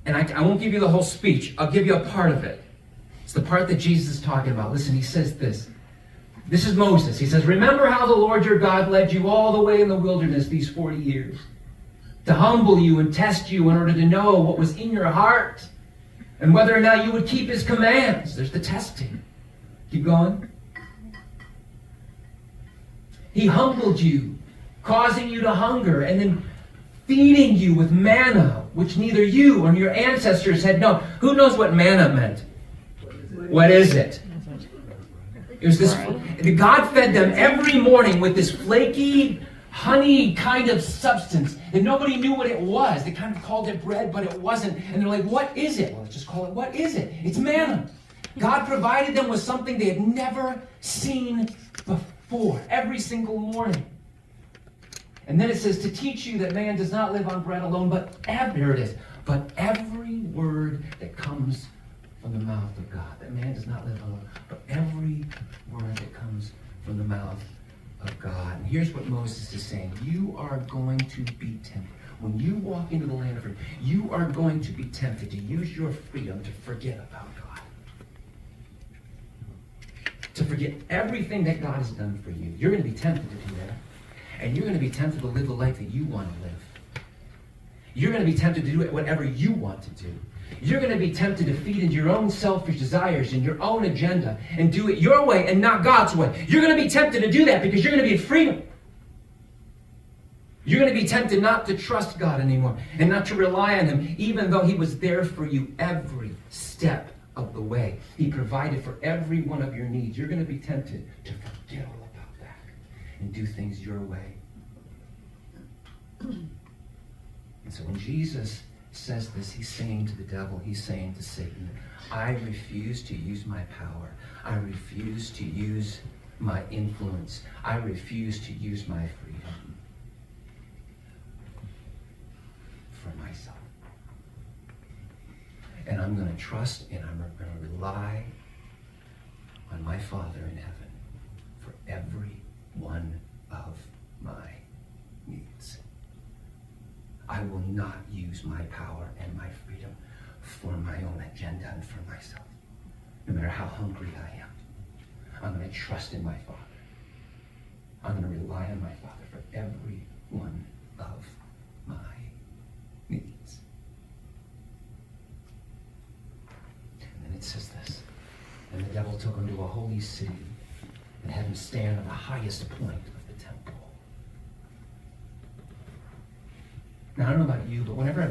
And I won't give you the whole speech. I'll give you a part of it. It's the part that Jesus is talking about. Listen, he says this. This is Moses. He says, remember how the Lord your God led you all the way in the wilderness these 40 years to humble you and test you in order to know what was in your heart and whether or not you would keep his commands. There's the testing. Keep going. He humbled you, causing you to hunger, and then feeding you with manna, which neither you nor your ancestors had known. Who knows what manna meant? What is it? It was this. God fed them every morning with this flaky, honey kind of substance, and nobody knew what it was. They kind of called it bread, but it wasn't. And they're like, what is it? Well, let's just call it, what is it? It's manna. God provided them with something they had never seen before, every single morning. And then it says, to teach you that man does not live on bread alone, but here it is, but every word that comes from the mouth of God. That man does not live alone, but every word that comes from the mouth of God. And here's what Moses is saying. You are going to be tempted. When you walk into the land of freedom, you are going to be tempted to use your freedom to forget about God. To forget everything that God has done for you. You're going to be tempted to do that. And you're going to be tempted to live the life that you want to live. You're going to be tempted to do whatever you want to do. You're going to be tempted to feed into your own selfish desires and your own agenda and do it your way and not God's way. You're going to be tempted to do that because you're going to be in freedom. You're going to be tempted not to trust God anymore and not to rely on him, even though he was there for you every step of the way. He provided for every one of your needs. You're going to be tempted to forget all about that and do things your way. And so when Jesus says this, he's saying to the devil, he's saying to Satan, I refuse to use my power. I refuse to use my influence. I refuse to use my freedom for myself. And I'm going to trust and I'm going to rely on my Father in heaven for every one of my needs. I will not use my power and my freedom for my own agenda and for myself. No matter how hungry I am, I'm going to trust in my Father. I'm going to rely on my Father for every one of my needs. And then it says this, and the devil took him to a holy city and had him stand on the highest point of the temple. Now, I don't know about you, but whenever